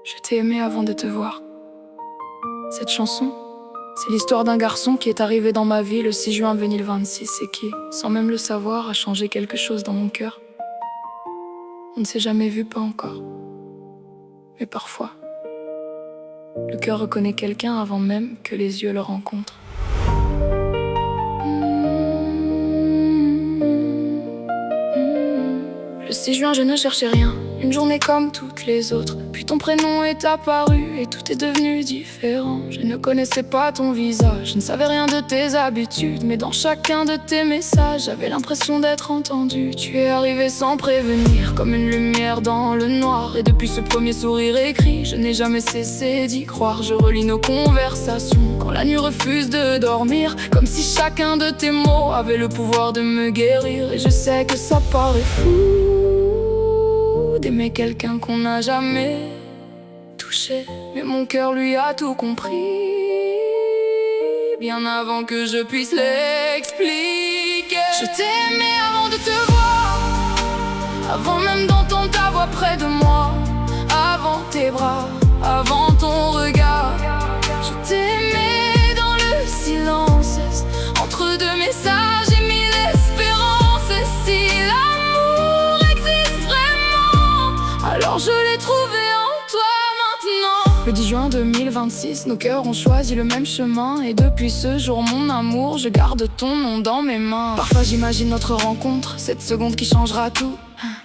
Je t'ai aimé avant de te voir. Cette chanson, c'est l'histoire d'un garçon qui est arrivé dans ma vie le 6 juin 2026 et qui, sans même le savoir, a changé quelque chose dans mon cœur. On ne s'est jamais vu, pas encore. Mais parfois, le cœur reconnaît quelqu'un avant même que les yeux le rencontrent. Le 6 juin, je ne cherchais rien, une journée comme toutes les autres. Puis ton prénom est apparu et tout est devenu différent. Je ne connaissais pas ton visage, je ne savais rien de tes habitudes, mais dans chacun de tes messages, j'avais l'impression d'être entendu. Tu es arrivé sans prévenir, comme une lumière dans le noir. Et depuis ce premier sourire écrit, je n'ai jamais cessé d'y croire. Je relis nos conversations quand la nuit refuse de dormir, comme si chacun de tes mots avait le pouvoir de me guérir. Et je sais que ça paraît fou d'aimer quelqu'un qu'on n'a jamais touché, mais mon cœur lui a tout compris, bien avant que je puisse l'expliquer. Je t'ai aimé avant de te voir, avant même d'entendre ta voix près de moi, avant tes bras, avant ton regard. Je t'ai aimé dans le silence, entre deux messages et mille espérances. Et si l'amour existe vraiment, alors je l'ai trouvé en toi maintenant. Le 10 juin 2026, nos cœurs ont choisi le même chemin. Et depuis ce jour, mon amour, je garde ton nom dans mes mains. Parfois j'imagine notre rencontre, cette seconde qui changera tout,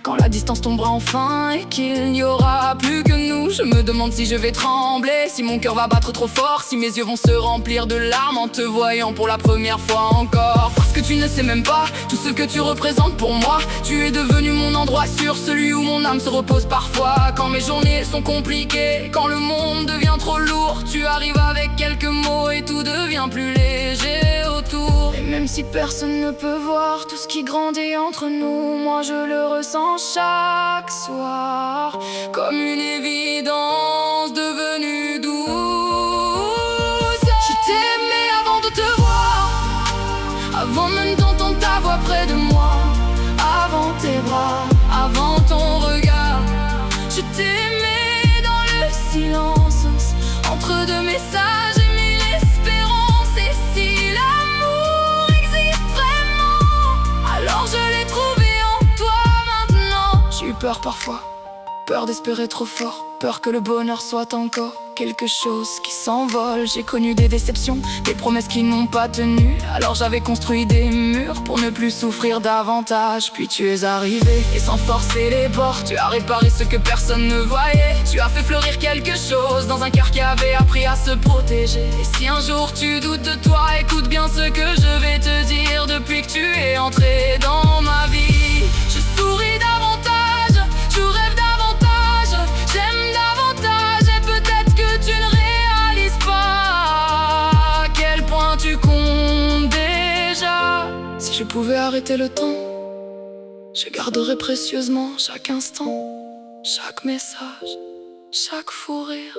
quand la distance tombera enfin et qu'il n'y aura plus que nous. Je me demande si je vais trembler, si mon cœur va battre trop fort, si mes yeux vont se remplir de larmes en te voyant pour la première fois encore. Parce que tu ne sais même pas tout ce que tu représentes pour moi. Tu es devenu mon endroit sûr, celui où mon âme se repose parfois. Quand mes journées sont compliquées, quand le monde devient trop lourd, tu arrives avec quelques mots et tout devient plus léger autour. Et même si personne ne peut voir tout ce qui grandit entre nous, moi je le ressens chaque soir, comme une évidence devenue douce. Je t'ai aimé avant de te voir, avant même d'entendre ta voix près de moi, avant tes bras, avant ton regard. Je t'ai aimé dans le silence, entre deux messages et mille espérances. Et si l'amour existe vraiment, alors je l'ai trouvé en toi maintenant. J'ai eu peur parfois, peur d'espérer trop fort, peur que le bonheur soit encore quelque chose qui s'envole. J'ai connu des déceptions, des promesses qui n'ont pas tenu. Alors j'avais construit des murs pour ne plus souffrir davantage. Puis tu es arrivé et sans forcer les bords, tu as réparé ce que personne ne voyait. Tu as fait fleurir quelque chose dans un cœur qui avait appris à se protéger. Et si un jour tu doutes de toi, écoute bien ce que je vais te dire. Depuis que tu es entré dans ma vie, je souris davantage, je rêve davantage, j'aime davantage. Et peut-être que tu ne réalises pas à quel point tu comptes déjà. Si je pouvais arrêter le temps, je garderais précieusement chaque instant, chaque message, chaque fou rire,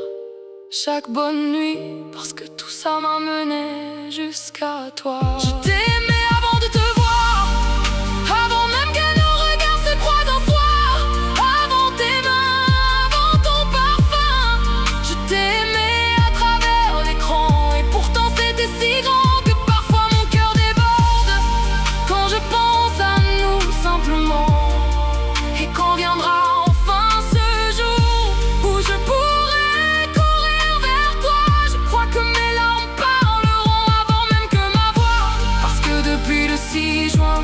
chaque bonne nuit, parce que tout ça m'a mené jusqu'à toi. Je t'ai aimé avant de te voir, avant même que nos regards se croisent un soir, avant tes mains, avant ton parfum. Je t'ai aimé à travers l'écran, et pourtant c'était si grand que parfois mon cœur déborde quand je pense à nous simplement. Et quand viendra enfin ce jour où je pourrai courir vers toi, je crois que mes larmes parleront avant même que ma voix. Parce que depuis le 6 juin,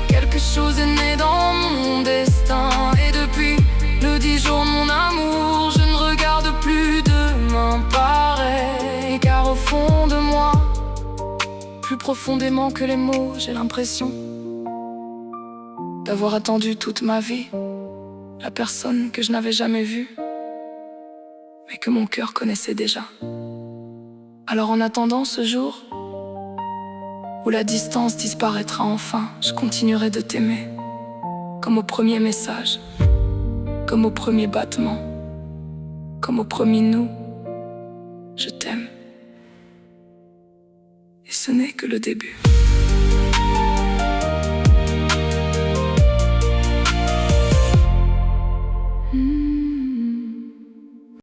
quelque chose est né dans mon destin. Et depuis le 10 jours, mon amour, je ne regarde plus demain pareil. Car au fond de moi, plus profondément que les mots, j'ai l'impression d'avoir attendu toute ma vie la personne que je n'avais jamais vue, mais que mon cœur connaissait déjà. Alors en attendant ce jour où la distance disparaîtra enfin, je continuerai de t'aimer, comme au premier message, comme au premier battement, comme au premier nous. Je t'aime. Et ce n'est que le début.